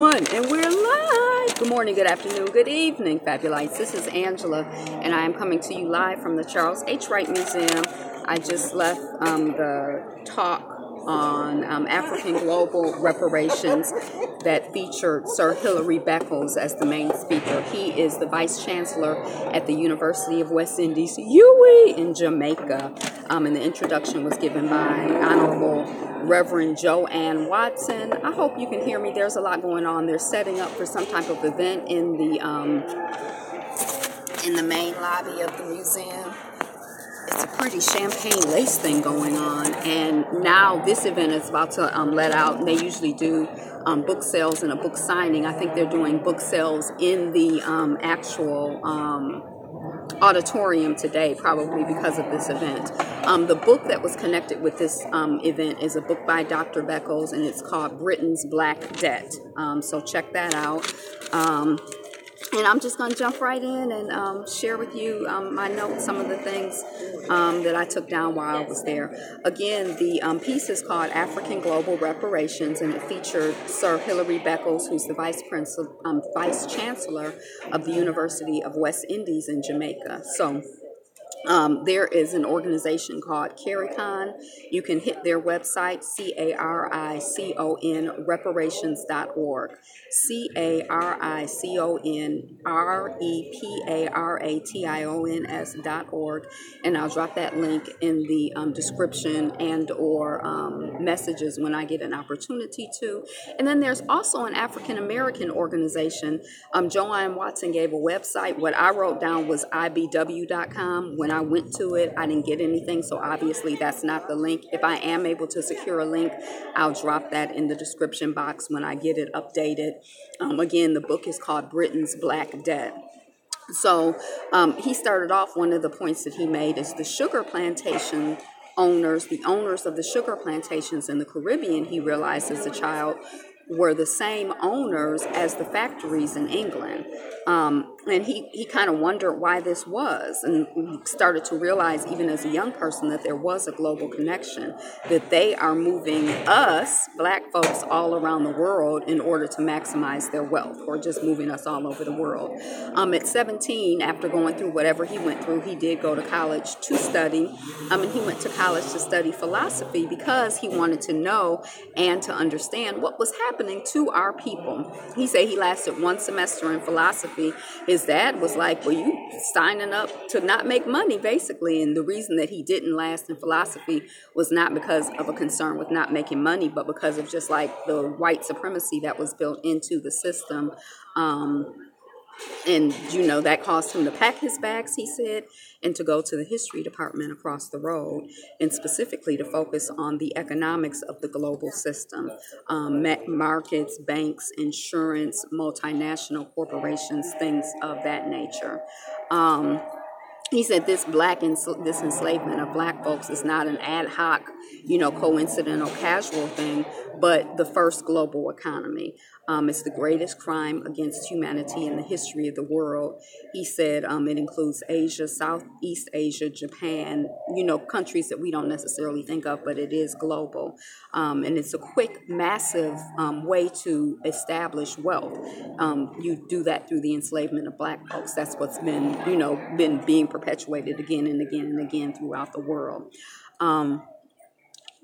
And we're live. Good morning, good afternoon, good evening, Fabulites. This is Angela, and I am coming to you live from the Charles H. Wright Museum. I just left the talk on African global reparations that featured Sir Hilary Beckles as the main speaker. He is the Vice Chancellor at the University of West Indies, UWI, in Jamaica. And the introduction was given by Honorable Reverend Joanne Watson. I hope you can hear me. There's a lot going on. They're setting up for some type of event in the main lobby of the museum. It's a pretty champagne lace thing going on, and now this event is about to let out. They usually do book sales and a book signing. I think they're doing book sales in the actual auditorium today, probably because of this event. The book that was connected with this event is a book by Dr. Beckles, and it's called Britain's Black Debt. So check that out. And I'm just going to jump right in and share with you my notes, some of the things that I took down while I was there. Again, the piece is called African Global Reparations, and it featured Sir Hilary Beckles, who's the Vice Chancellor of the University of West Indies in Jamaica. So there is an organization called CARICON. You can hit their website, CARICON, reparations.org. CARICON, reparations.org. And I'll drop that link in the description and or messages when I get an opportunity to. And then there's also an African American organization. Joanne Watson gave a website. What I wrote down was ibw.com. When I went to it, I didn't get anything, so obviously that's not the link. If I am able to secure a link, I'll drop that in the description box when I get it updated. Again, the book is called Britain's Black Debt. So he started off, one of the points that he made is the sugar plantation owners, the owners of the sugar plantations in the Caribbean, he realized as a child, were the same owners as the factories in England. And he kind of wondered why this was, and started to realize even as a young person that there was a global connection, that they are moving us, black folks, all around the world in order to maximize their wealth, or just moving us all over the world. At 17, after going through whatever he went through, he did go to college to study. And he went to college to study philosophy because he wanted to know and to understand what was happening to our people. He said he lasted one semester in philosophy. His dad was like, well, you signing up to not make money, basically. And the reason that he didn't last in philosophy was not because of a concern with not making money, but because of just like the white supremacy that was built into the system. And, that caused him to pack his bags, he said, and to go to the history department across the road, and specifically to focus on the economics of the global system, markets, banks, insurance, multinational corporations, things of that nature. He said this enslavement of black folks is not an ad hoc, coincidental, casual thing, but the first global economy. It's the greatest crime against humanity in the history of the world. He said it includes Asia, Southeast Asia, Japan, countries that we don't necessarily think of, but it is global. And it's a quick, massive way to establish wealth. You do that through the enslavement of black folks. That's what's been being perpetuated again and again and again throughout the world.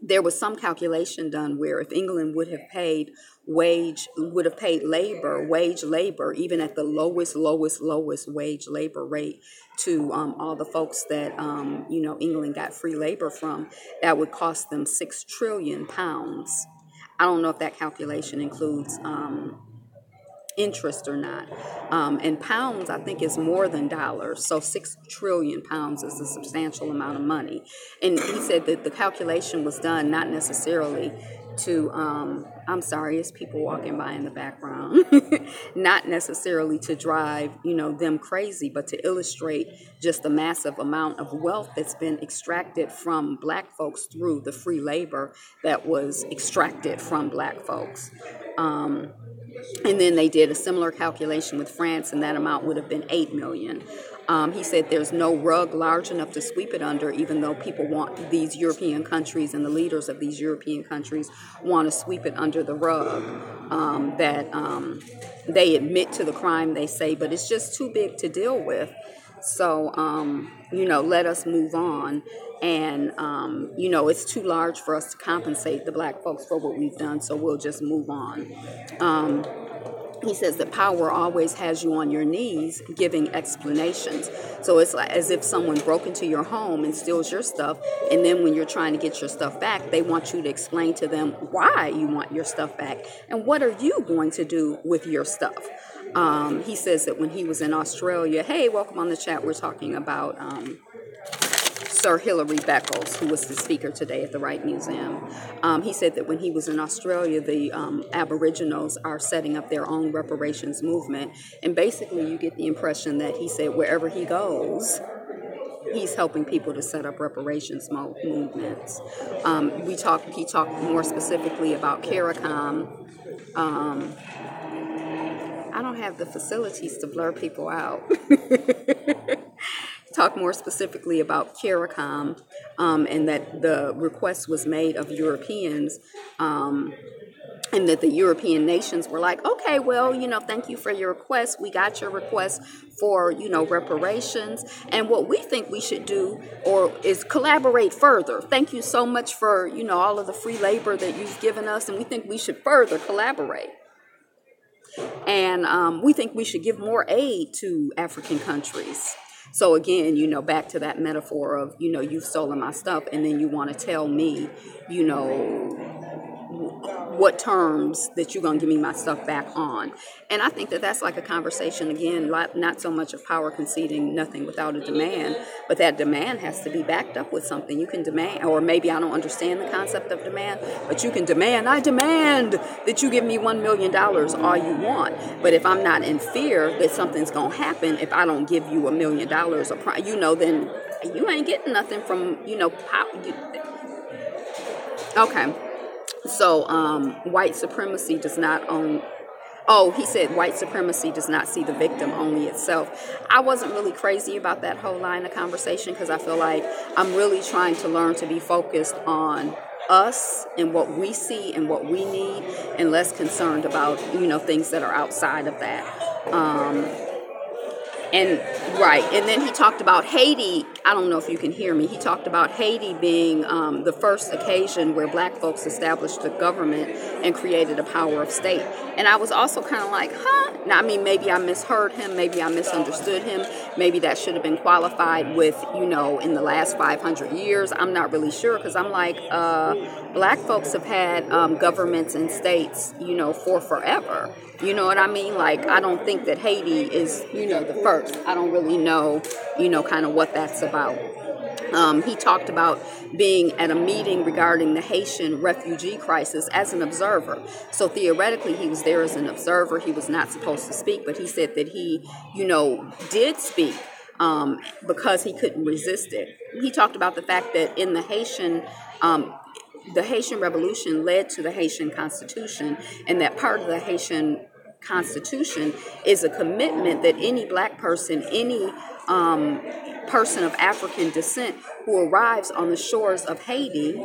There was some calculation done where if England would have paid wage labor, even at the lowest wage labor rate to all the folks that, England got free labor from, that would cost them 6 trillion pounds. I don't know if that calculation includes interest or not. And pounds, I think, is more than dollars. So 6 trillion pounds is a substantial amount of money. And he said that the calculation was done not necessarily to, I'm sorry, it's people walking by in the background, not necessarily to drive, them crazy, but to illustrate just the massive amount of wealth that's been extracted from black folks through the free labor that was extracted from black folks. And then they did a similar calculation with France, and that amount would have been 8 million. He said there's no rug large enough to sweep it under, even though people want these European countries and the leaders of these European countries want to sweep it under the rug. They admit to the crime, they say, but it's just too big to deal with. So, let us move on. And, it's too large for us to compensate the black folks for what we've done, so we'll just move on. He says that power always has you on your knees giving explanations. So it's like as if someone broke into your home and steals your stuff, and then when you're trying to get your stuff back, they want you to explain to them why you want your stuff back and what are you going to do with your stuff. He says that when he was in Australia, hey, welcome on the chat, we're talking about Sir Hilary Beckles, who was the speaker today at the Wright Museum. He said that when he was in Australia, the Aboriginals are setting up their own reparations movement. And basically you get the impression that he said wherever he goes, he's helping people to set up reparations movements. He talked more specifically about CARICOM. I don't have the facilities to blur people out. Talk more specifically about CARICOM, and that the request was made of Europeans, and that the European nations were like, okay, well, thank you for your request. We got your request for, reparations. And what we think we should do is collaborate further. Thank you so much for, all of the free labor that you've given us. And we think we should further collaborate. And we think we should give more aid to African countries. So again, back to that metaphor of, you've stolen my stuff and then you want to tell me, what terms that you're going to give me my stuff back on. And I think that that's like a conversation, again, not so much of power conceding nothing without a demand, but that demand has to be backed up with something. You can demand, or maybe I don't understand the concept of demand, but you can demand, I demand that you give me $1 million all you want. But if I'm not in fear that something's going to happen, if I don't give you $1 million, then you ain't getting nothing from, okay. So white supremacy does not own... Oh, he said white supremacy does not see the victim, only itself. I wasn't really crazy about that whole line of conversation because I feel like I'm really trying to learn to be focused on us and what we see and what we need and less concerned about, things that are outside of that. And then he talked about Haiti. I don't know if you can hear me. He talked about Haiti being the first occasion where black folks established a government and created a power of state. And I was also kind of like, Now, maybe I misheard him. Maybe I misunderstood him. Maybe that should have been qualified with, in the last 500 years. I'm not really sure because I'm like, black folks have had governments and states, for forever. You know what I mean? Like, I don't think that Haiti is, the first. I don't really know, kind of what that's about. He talked about being at a meeting regarding the Haitian refugee crisis as an observer. So theoretically, he was there as an observer. He was not supposed to speak, but he said that he, did speak because he couldn't resist it. He talked about the fact that in the Haitian Revolution led to the Haitian Constitution, and that part of the Haitian Constitution is a commitment that any black person, any person of African descent who arrives on the shores of Haiti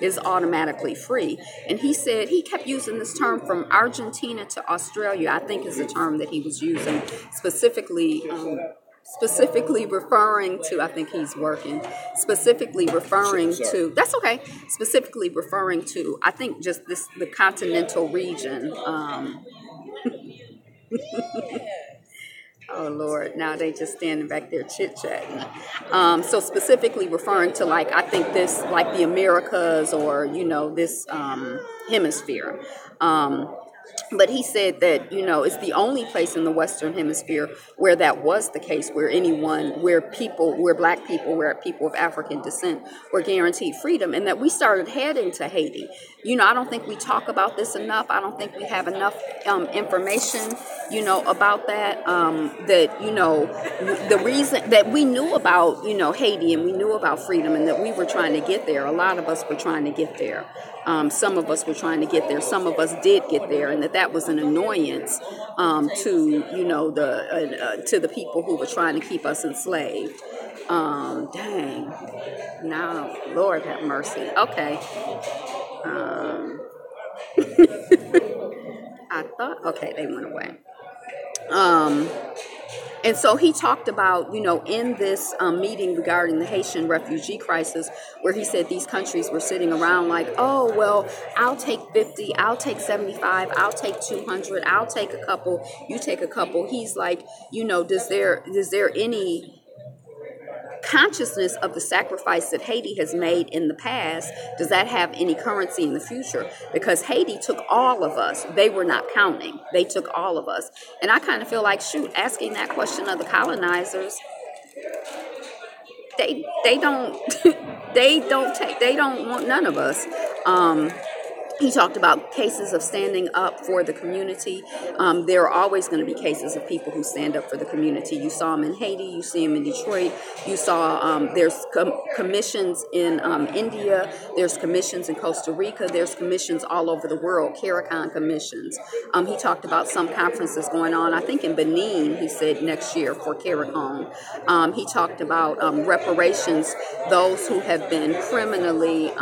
is automatically free. And he said he kept using this term from Argentina to Australia, I think is the term that he was using, specifically referring to, I think he's working, specifically referring to, that's okay, specifically referring to, I think just the continental region. Oh, Lord, now they just standing back there chit-chatting. So specifically referring to, like, I think this, like the Americas or, this hemisphere. But he said that, it's the only place in the Western Hemisphere where that was the case, where black people, where people of African descent were guaranteed freedom, and that we started heading to Haiti. I don't think we talk about this enough. I don't think we have enough information, about that, the reason that we knew about, Haiti, and we knew about freedom, and that we were trying to get there. A lot of us were trying to get there. Some of us were trying to get there. Some of us did get there. and that was an annoyance to to the people who were trying to keep us enslaved. Dang. Now, Lord have mercy. Okay. Um, I thought, okay, they went away. Um, And so he talked about, in this meeting regarding the Haitian refugee crisis, where he said these countries were sitting around like, oh, well, I'll take 50, I'll take 75, I'll take 200, I'll take a couple, you take a couple. He's like, is there any consciousness of the sacrifice that Haiti has made in the past? Does that have any currency in the future? Because Haiti took all of us. They were not counting. They took all of us. And I kind of feel like, shoot, asking that question of the colonizers, they don't they don't want none of us. He talked about cases of standing up for the community. There are always going to be cases of people who stand up for the community. You saw them in Haiti. You see them in Detroit. You saw there's commissions in India. There's commissions in Costa Rica. There's commissions all over the world, CARICON commissions. He talked about some conferences going on, I think in Benin, he said, next year for CARICON. He talked about reparations, those who have been criminally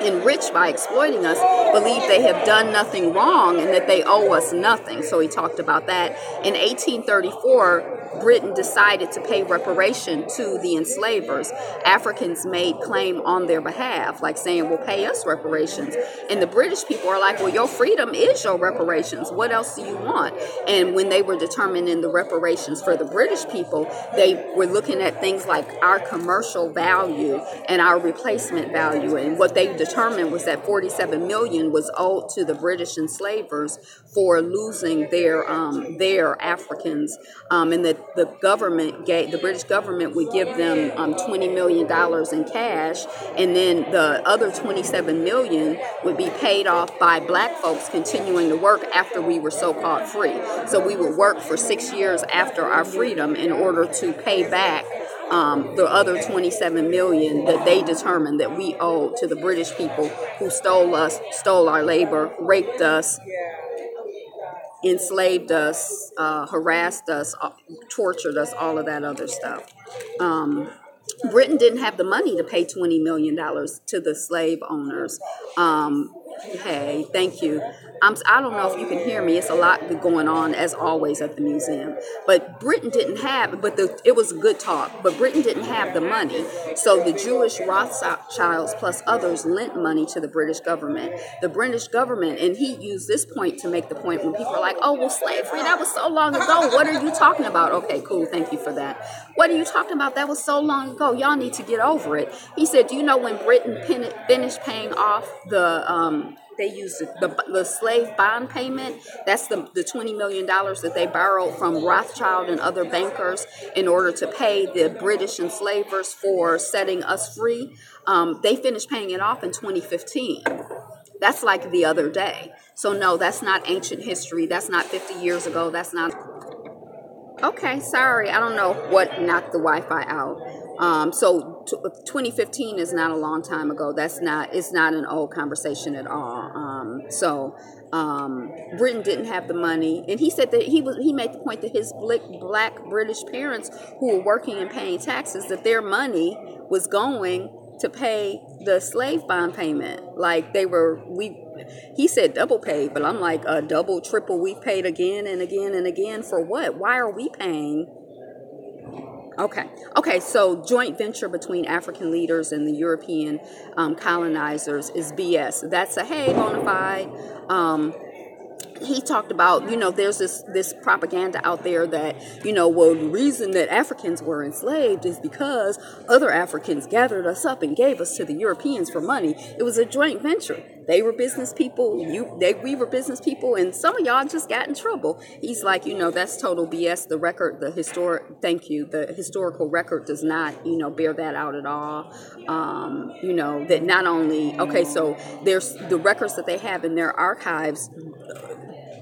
enriched by exploiting us believe they have done nothing wrong and that they owe us nothing. So he talked about that. In 1834, Britain decided to pay reparation to the enslavers. Africans made claim on their behalf, like saying, well, pay us reparations. And the British people are like, well, your freedom is your reparations. What else do you want? And when they were determining the reparations for the British people, they were looking at things like our commercial value and our replacement value. And what they determined was that 47 million was owed to the British enslavers for losing their Africans, and that the British government would give them $20 million in cash, and then the other 27 million would be paid off by black folks continuing to work after we were so-called free. So we would work for 6 years after our freedom in order to pay back the other 27 million that they determined that we owed to the British people who stole our labor, raped us, enslaved us, harassed us, tortured us, all of that other stuff. Britain didn't have the money to pay $20 million to the slave owners. Hey, thank you. I don't know if you can hear me. It's a lot going on, as always, at the museum. But Britain didn't have, it was a good talk, but Britain didn't have the money. So the Jewish Rothschilds plus others lent money to the British government. The British government, and he used this point to make the point when people are like, oh, well, slavery, that was so long ago. What are you talking about? Okay, cool. Thank you for that. What are you talking about? That was so long ago. Y'all need to get over it. He said, do you know when Britain finished paying off they used the slave bond payment? That's the $20 million that they borrowed from Rothschild and other bankers in order to pay the British enslavers for setting us free. They finished paying it off in 2015. That's like the other day. So no, that's not ancient history. That's not 50 years ago. That's not... Okay, sorry. I don't know what knocked the Wi-Fi out. 2015 is not a long time ago. It's not an old conversation at all. Britain didn't have the money, and he said that he made the point that his black British parents who were working and paying taxes, that their money was going to pay the slave bond payment. Like he said double paid, but I'm like, double, triple, we've paid again and again and again for what? Why are we paying? Okay, so joint venture between African leaders and the European colonizers is BS. That's a bona fide. He talked about, there's this propaganda out there that, well, the reason that Africans were enslaved is because other Africans gathered us up and gave us to the Europeans for money. It was a joint venture. They were business people, we were business people, and some of y'all just got in trouble. He's like, that's total BS. The historical record does not, bear that out at all. That not only, so there's the records that they have in their archives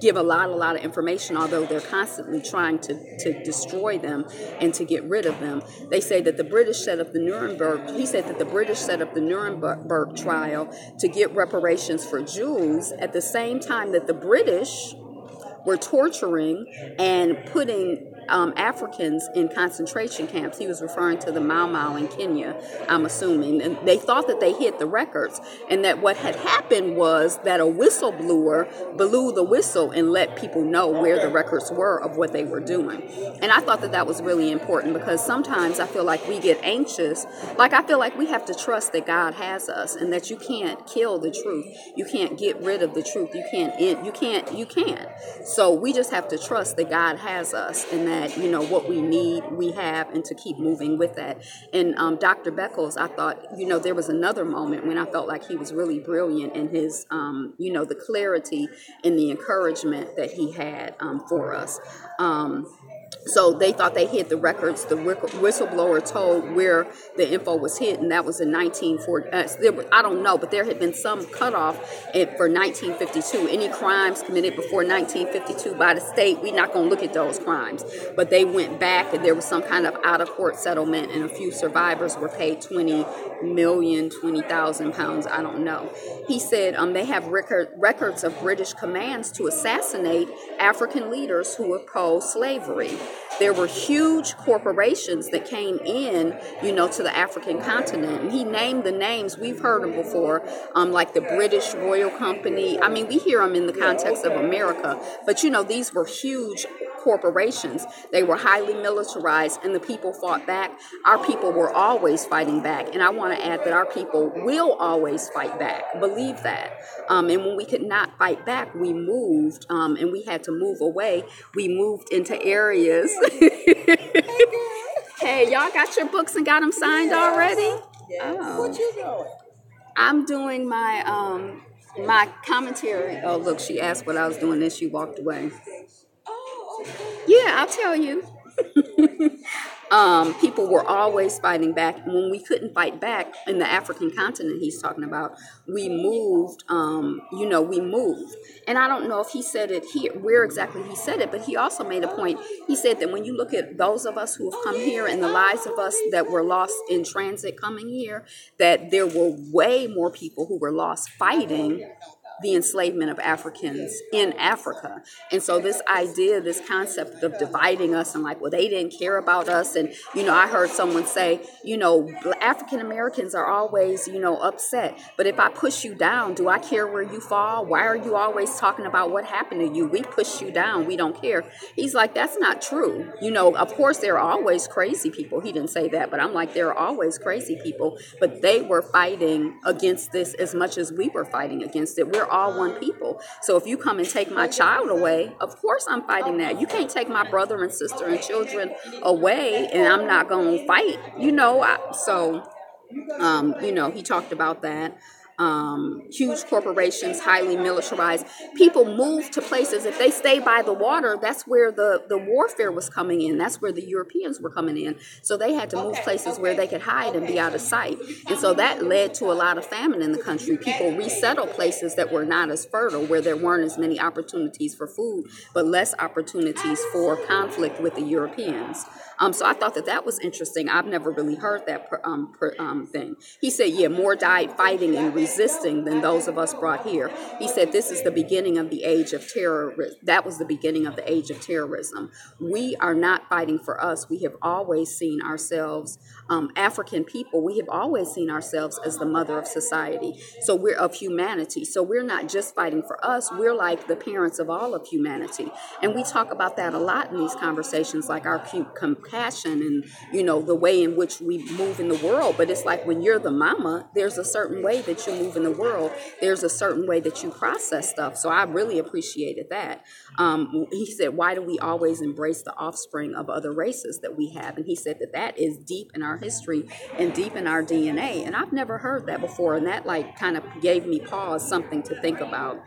give a lot of information, although they're constantly trying to destroy them and to get rid of them. They say that the British set up the Nuremberg, he said that the British set up the Nuremberg trial to get reparations for Jews at the same time that the British were torturing and putting Africans in concentration camps. He was referring to the Mau Mau in Kenya, I'm assuming. And they thought that they hid the records, and that what had happened was that a whistleblower blew the whistle and let people know where the records were of what they were doing. And I thought that that was really important, because sometimes I feel like we get anxious. Like, I feel like we have to trust that God has us, and that you can't kill the truth. You can't get rid of the truth. You can't. So we just have to trust that God has us, and that, what we need, we have, and to keep moving with that. And Dr. Beckles, I thought, there was another moment when I felt like he was really brilliant in his, the clarity and the encouragement that he had for us. So they thought they hid the records. The whistleblower told where the info was hid, and that was in 1940. I don't know, but there had been some cutoff for 1952. Any crimes committed before 1952 by the state, we're not going to look at those crimes. But they went back, and there was some kind of out-of-court settlement, and a few survivors were paid 20,000 pounds. I don't know. He said they have records of British commands to assassinate African leaders who opposed slavery. There were huge corporations that came in, to the African continent. And he named the names. We've heard them before, like the British Royal Company. I mean, we hear them in the context of America. But, these were huge corporations. They were highly militarized, and the people fought back. Our people were always fighting back. And I want to add that our people will always fight back. Believe that. And when we could not fight back, we moved, and we had to move away. We moved into areas. Hey, y'all got your books and got them signed already? Yes. Oh. What you doing? I'm doing my my commentary. Oh, look, she asked what I was doing, and she walked away. Oh, okay. Yeah, I'll tell you. People were always fighting back. When we couldn't fight back in the African continent he's talking about, we moved, we moved. And I don't know if he said it here, where exactly he said it, but he also made a point. He said that when you look at those of us who have come here and the lives of us that were lost in transit coming here, that there were way more people who were lost fighting the enslavement of Africans in Africa. And so this idea, this concept of dividing us and like, well, they didn't care about us. And, I heard someone say, African Americans are always, upset. But if I push you down, do I care where you fall? Why are you always talking about what happened to you? We push you down. We don't care. He's like, that's not true. Of course, there are always crazy people. He didn't say that, but I'm like, there are always crazy people. But they were fighting against this as much as we were fighting against it. We're all one people. So if you come and take my child away, of course I'm fighting that. You can't take my brother and sister and children away and I'm not going to fight, he talked about that. Huge corporations, highly militarized. People moved to places. If they stayed by the water, that's where the warfare was coming in. That's where the Europeans were coming in. So they had to move places where they could hide and be out of sight. And so that led to a lot of famine in the country. People resettled places that were not as fertile, where there weren't as many opportunities for food, but less opportunities for conflict with the Europeans. So I thought that was interesting. I've never really heard that thing. He said, more died fighting and resisting than those of us brought here. He said, this is the beginning of the age of terror. That was the beginning of the age of terrorism. We are not fighting for us. We have always seen ourselves, African people, we have always seen ourselves as the mother of society. So we're of humanity. So we're not just fighting for us. We're like the parents of all of humanity. And we talk about that a lot in these conversations, like our compassion and, the way in which we move in the world. But it's like when you're the mama, there's a certain way that you move in the world. There's a certain way that you process stuff. So I really appreciated that. He said, why do we always embrace the offspring of other races that we have? And he said that is deep in our history and deep in our DNA. And I've never heard that before. And that kind of gave me pause, something to think about.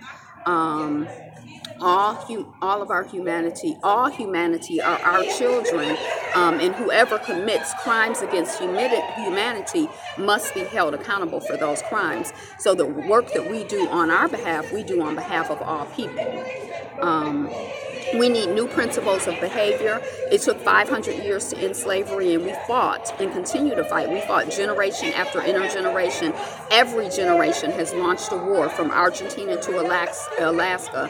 Um, all of our humanity, all humanity are our children, and whoever commits crimes against humanity must be held accountable for those crimes. So the work that we do on our behalf, we do on behalf of all people. Um, we need new principles of behavior. It took 500 years to end slavery, and we fought and continue to fight. We fought generation after intergeneration. Every generation has launched a war, from Argentina to Alaska.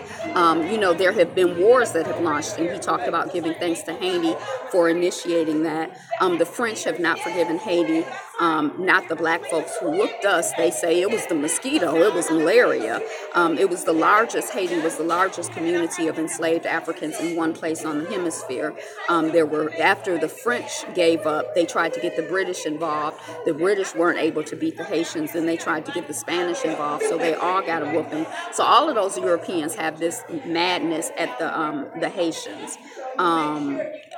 There have been wars that have launched, and he talked about giving thanks to Haiti for initiating that. The French have not forgiven Haiti. Not the black folks who whooped us. They say it was the mosquito, it was malaria. Haiti was the largest community of enslaved Africans in one place on the hemisphere. After the French gave up, they tried to get the British involved. The British weren't able to beat the Haitians, and they tried to get the Spanish involved, so they all got a whooping. So all of those Europeans have this madness at the Haitians.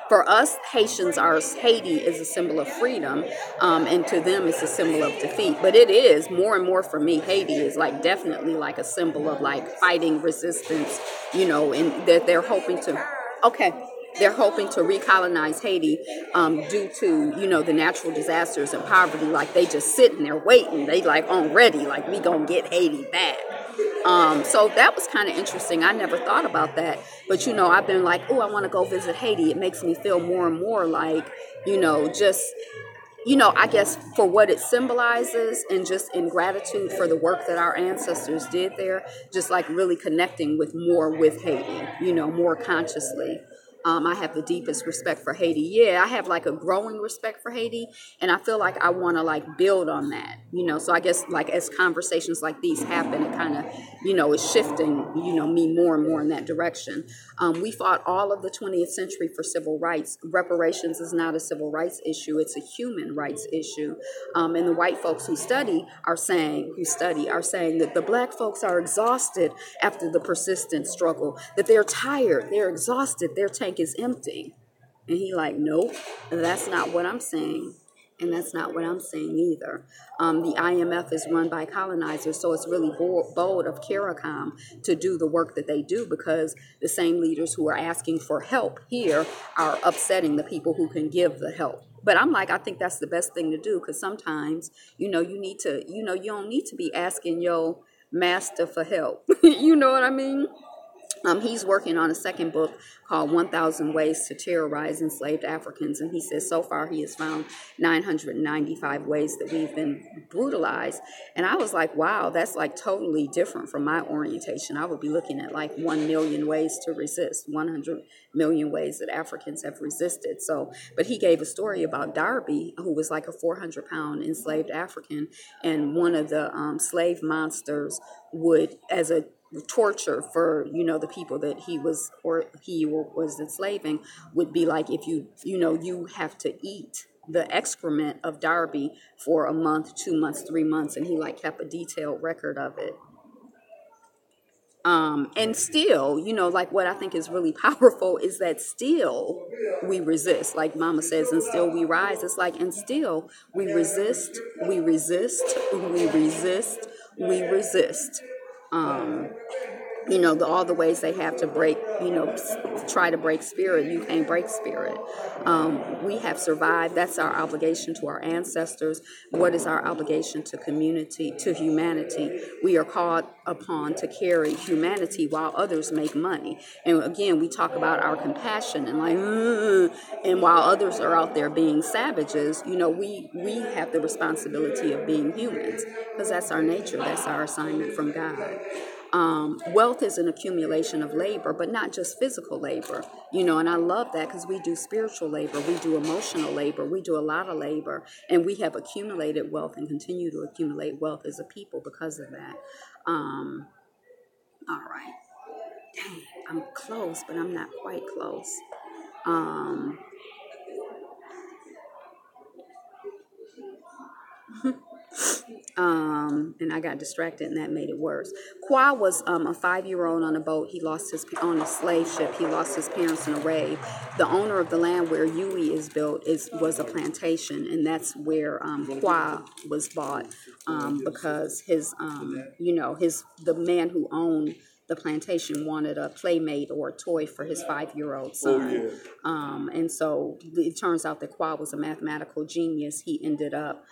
For us, Haiti is a symbol of freedom, and to them it's a symbol of defeat. But it is more and more for me, Haiti is like definitely like a symbol of like fighting resistance, and that they're hoping to, okay, they're hoping to recolonize Haiti due to, the natural disasters and poverty. Like they just sitting there waiting. They like on ready, like we gonna get Haiti back. So that was kind of interesting. I never thought about that. But, I've been like, oh, I want to go visit Haiti. It makes me feel more and more like, I guess for what it symbolizes, and just in gratitude for the work that our ancestors did there, just like really connecting with Haiti, more consciously. I have the deepest respect for Haiti. Yeah, I have like a growing respect for Haiti, and I feel like I want to like build on that, So I guess like as conversations like these happen, it kind of, is shifting, me more and more in that direction. We fought all of the 20th century for civil rights. Reparations is not a civil rights issue; it's a human rights issue. And the white folks who study are saying that the black folks are exhausted after the persistent struggle, that they're tired, they're exhausted, their tank is empty. And he like, nope, that's not what I'm saying. And that's not what I'm saying either. The IMF is run by colonizers, so it's really bold of CARICOM to do the work that they do, because the same leaders who are asking for help here are upsetting the people who can give the help. But I'm like, I think that's the best thing to do, because sometimes, you need to, you don't need to be asking your master for help. You know what I mean? He's working on a second book called 1,000 Ways to Terrorize Enslaved Africans. And he says so far he has found 995 ways that we've been brutalized. And I was like, wow, that's like totally different from my orientation. I would be looking at like 1 million ways to resist, 100 million ways that Africans have resisted. But he gave a story about Darby, who was like a 400-pound enslaved African. And one of the slave monsters would, as a torture for the people that he was enslaving, would be like, if you have to eat the excrement of Darby for a month, 2 months, 3 months, and he like kept a detailed record of it. And still, like what I think is really powerful is that still we resist, like Mama says, and still we rise. It's like, and still we resist, we resist, we resist, we resist. All the ways they have to break, try to break spirit. You can't break spirit. We have survived. That's our obligation to our ancestors. What is our obligation to humanity? We are called upon to carry humanity while others make money. And again, we talk about our compassion and like, and while others are out there being savages, we have the responsibility of being humans, because that's our nature. That's our assignment from God. Wealth is an accumulation of labor, but not just physical labor, and I love that, because we do spiritual labor, we do emotional labor, we do a lot of labor, and we have accumulated wealth and continue to accumulate wealth as a people because of that. All right. Dang, I'm close, but I'm not quite close. And I got distracted, and that made it worse. Kwa was a 5-year-old on a boat. He lost on a slave ship. He lost his parents in a rave. The owner of the land where Yui is built was a plantation, and that's where Kwa was bought, because the man who owned the plantation wanted a playmate or a toy for his 5-year-old son. And so it turns out that Qua was a mathematical genius. He ended up,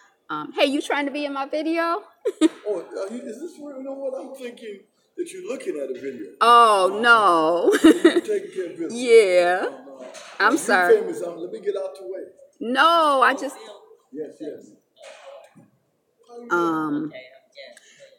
hey, you trying to be in my video? Is this where, you know what, I'm thinking that you're looking at a video. Oh, no. You're taking care of business. Yeah. I'm sorry. Famous, let me get out the way. No, I just... Yes.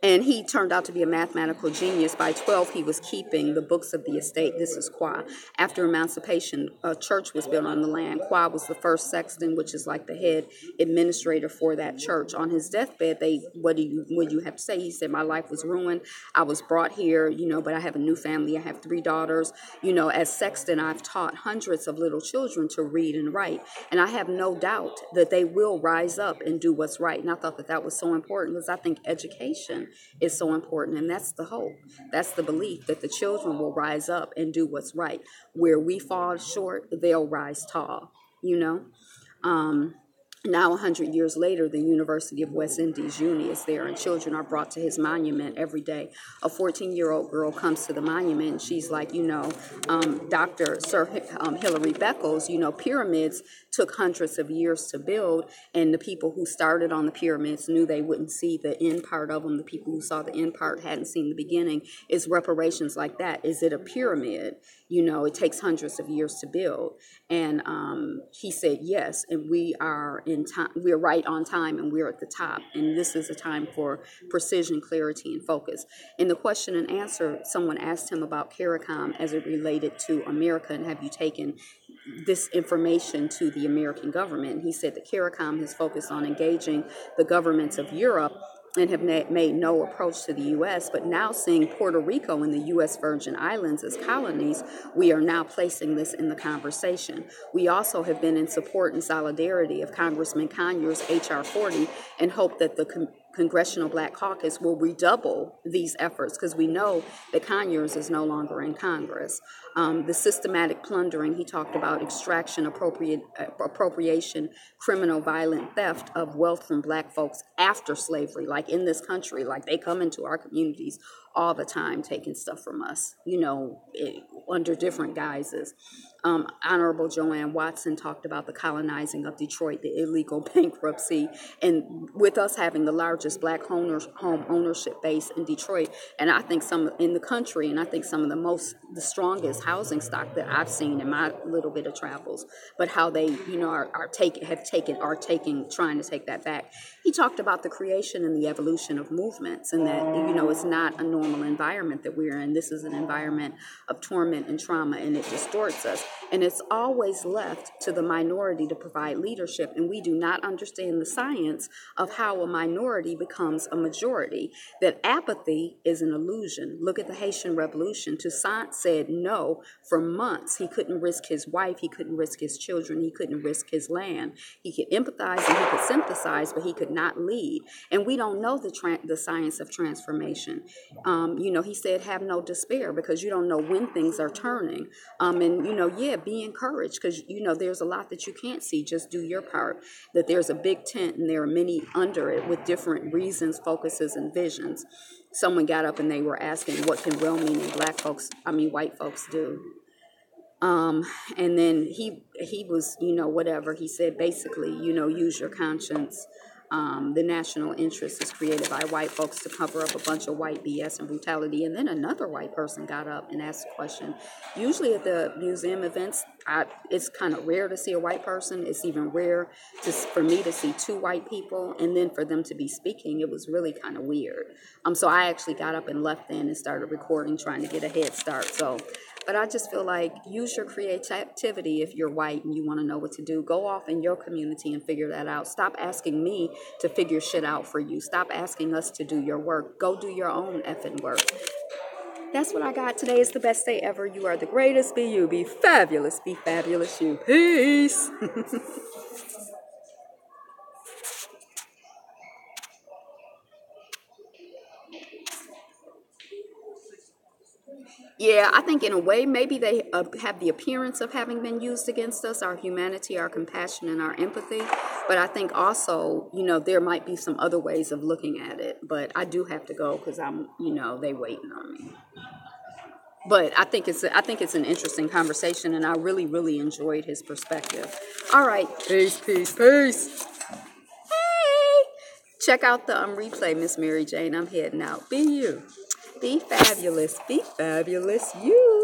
And he turned out to be a mathematical genius. By 12, he was keeping the books of the estate. This is Qua. After emancipation, a church was built on the land. Qua was the first sexton, which is like the head administrator for that church. On his deathbed, what do you have to say? He said, my life was ruined. I was brought here, but I have a new family. I have 3 daughters. As sexton, I've taught hundreds of little children to read and write. And I have no doubt that they will rise up and do what's right. And I thought that was so important because I think education is so important, and that's the hope. That's the belief that the children will rise up and do what's right. Where we fall short, they'll rise tall, Now, 100 years later, the University of West Indies Uni is there, and children are brought to his monument every day. A 14-year-old girl comes to the monument, and she's like, Dr. Sir Hilary Beckles, pyramids took hundreds of years to build, and the people who started on the pyramids knew they wouldn't see the end part of them. The people who saw the end part hadn't seen the beginning. Is reparations like that? Is it a pyramid? It takes hundreds of years to build. And he said yes, and we are in time. We're right on time, and we're at the top. And this is a time for precision, clarity, and focus. In the question and answer, someone asked him about CARICOM as it related to America, and have you taken this information to the American government? And he said that CARICOM has focused on engaging the governments of Europe and have made no approach to the U.S., but now seeing Puerto Rico and the U.S. Virgin Islands as colonies, we are now placing this in the conversation. We also have been in support and solidarity of Congressman Conyers' H.R. 40 and hope that the Congressional Black Caucus will redouble these efforts because we know that Conyers is no longer in Congress. The systematic plundering, he talked about extraction, appropriation, criminal, violent theft of wealth from Black folks after slavery, like in this country, like they come into our communities all the time taking stuff from us, under different guises. Honorable Joanne Watson talked about the colonizing of Detroit, the illegal bankruptcy, and with us having the largest Black home ownership base in Detroit, and I think some in the country, and I think some of the strongest housing stock that I've seen in my little bit of travels, but how they, trying to take that back. He talked about the creation and the evolution of movements, and that, it's not a normal environment that we're in. This is an environment of torment and trauma, and it distorts us. And it's always left to the minority to provide leadership, and we do not understand the science of how a minority becomes a majority. That apathy is an illusion. Look at the Haitian Revolution. Toussaint said no for months. He couldn't risk his wife. He couldn't risk his children. He couldn't risk his land. He could empathize and he could sympathize, but he could not lead. And we don't know the science of transformation. He said, have no despair, because you don't know when things are turning. Be encouraged, because, there's a lot that you can't see. Just do your part. That there's a big tent and there are many under it with different reasons, focuses, and visions. Someone got up and they were asking, what can well-meaning white folks do? And then he was, whatever. He said, basically, use your conscience. The national interest is created by white folks to cover up a bunch of white BS and brutality. And then another white person got up and asked a question. Usually at the museum events, it's kind of rare to see a white person. It's even rare for me to see 2 white people, and then for them to be speaking. It was really kind of weird. So I actually got up and left then and started recording, trying to get a head start. But I just feel like use your creativity if you're white and you want to know what to do. Go off in your community and figure that out. Stop asking me to figure shit out for you. Stop asking us to do your work. Go do your own effing work. That's what I got. Today is the best day ever. You are the greatest. Be you. Be fabulous. Be fabulous you. Peace. Yeah, I think in a way, maybe they have the appearance of having been used against us, our humanity, our compassion, and our empathy. But I think also, there might be some other ways of looking at it. But I do have to go because they waiting on me. But I think it's an interesting conversation, and I really, really enjoyed his perspective. All right, peace, peace, peace. Hey, check out the replay, Miss Mary Jane. I'm heading out. Be you, be fabulous, you.